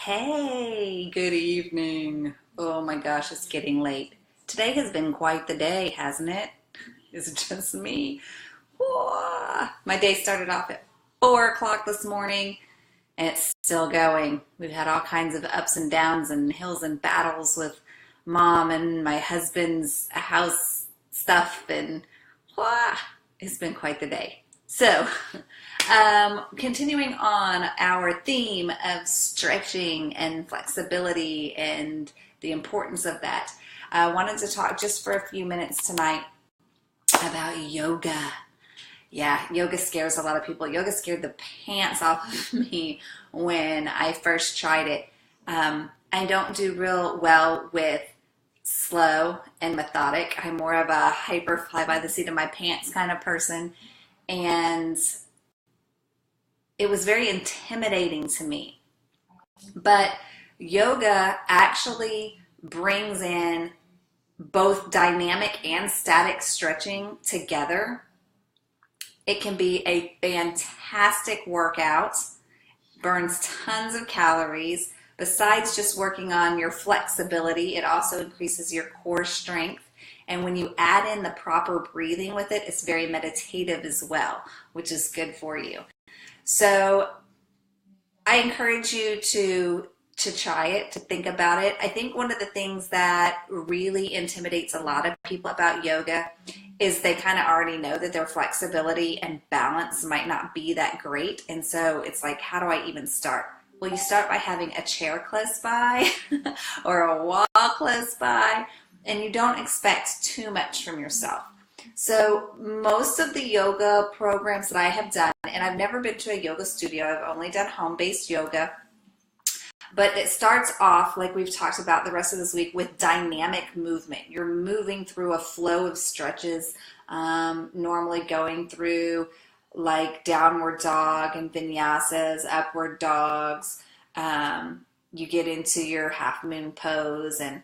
Hey, good evening. Oh my gosh, it's getting late. Today has been quite the day, hasn't it? Is it just me? Whoa. My day started off at 4 o'clock this morning and it's still going. We've had all kinds of ups and downs and hills and battles with mom and my husband's house stuff and whoa, it's been quite the day. So, continuing on our theme of stretching and flexibility and the importance of that, I wanted to talk just for a few minutes tonight about yoga. Yeah, yoga scares a lot of people. Yoga scared the pants off of me when I first tried it. I don't do real well with slow and methodic. I'm more of a hyper fly by the seat of my pants kind of person. And it was very intimidating to me. But yoga actually brings in both dynamic and static stretching together. It can be a fantastic workout, burns tons of calories. Besides just working on your flexibility, it also increases your core strength. And when you add in the proper breathing with it, it's very meditative as well, which is good for you. So I encourage you to try it, to think about it. I think one of the things that really intimidates a lot of people about yoga is they kind of already know that their flexibility and balance might not be that great. And so it's like, how do I even start? Well, you start by having a chair close by or a wall close by, and you don't expect too much from yourself. So most of the yoga programs that I have done, and I've never been to a yoga studio, I've only done home-based yoga, but it starts off, like we've talked about the rest of this week, with dynamic movement. You're moving through a flow of stretches, normally going through like downward dog and vinyasas, upward dogs. You get into your half moon pose, and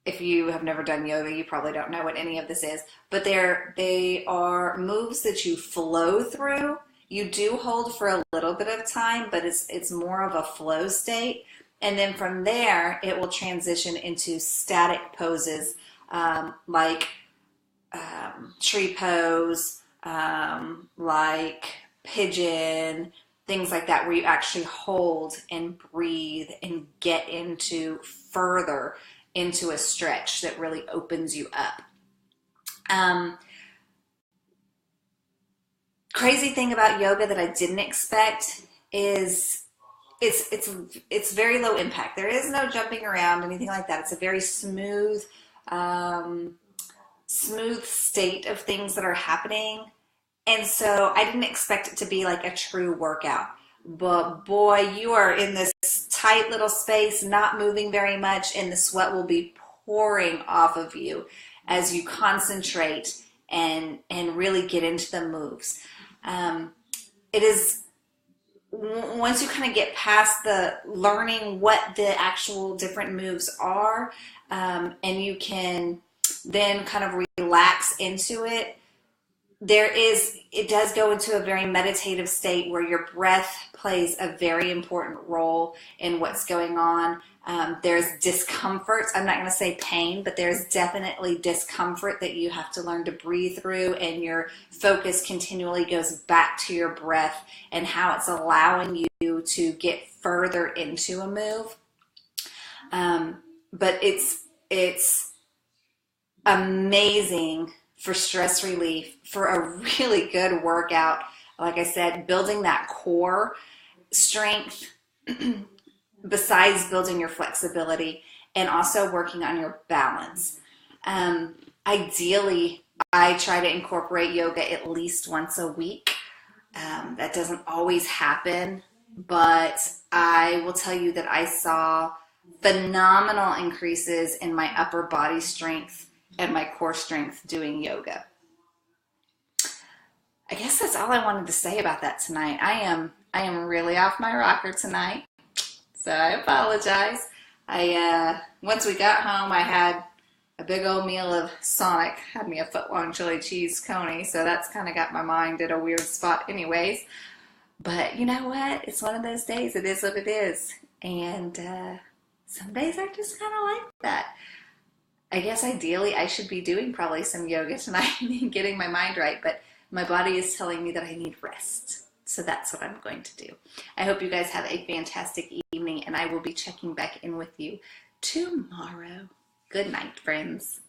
if you have never done yoga, you probably don't know what any of this is, but they are moves that you flow through. You do hold for a little bit of time, but it's more of a flow state. And then from there, it will transition into static poses, like tree pose, like pigeon, things like that, where you actually hold and breathe and get into further into a stretch that really opens you up. Crazy thing about yoga that I didn't expect is it's very low impact. There is no jumping around, anything like that. It's a very smooth state of things that are happening. And so I didn't expect it to be like a true workout. But boy, you are in this tight little space, not moving very much, and the sweat will be pouring off of you as you concentrate and really get into the moves. It is, once you kind of get past the learning what the actual different moves are, and you can then kind of relax into it, it does go into a very meditative state where your breath plays a very important role in what's going on. There's discomfort. I'm not going to say pain, but there's definitely discomfort that you have to learn to breathe through, and your focus continually goes back to your breath and how it's allowing you to get further into a move. But it's amazing for stress relief, for a really good workout. Like I said, building that core strength besides building your flexibility, and also working on your balance. Ideally, I try to incorporate yoga at least once a week. That doesn't always happen, but I will tell you that I saw phenomenal increases in my upper body strength and my core strength doing yoga. I guess that's all I wanted to say about that tonight. I am really off my rocker tonight, so I apologize. Once we got home, I had a big old meal of Sonic, had me a foot-long chili cheese coney, so that's kind of got my mind at a weird spot anyways. But you know what? It's one of those days. It is what it is. And some days are just kind of like that. I guess ideally I should be doing probably some yoga tonight and getting my mind right, but my body is telling me that I need rest. So that's what I'm going to do. I hope you guys have a fantastic evening, and I will be checking back in with you tomorrow. Good night, friends.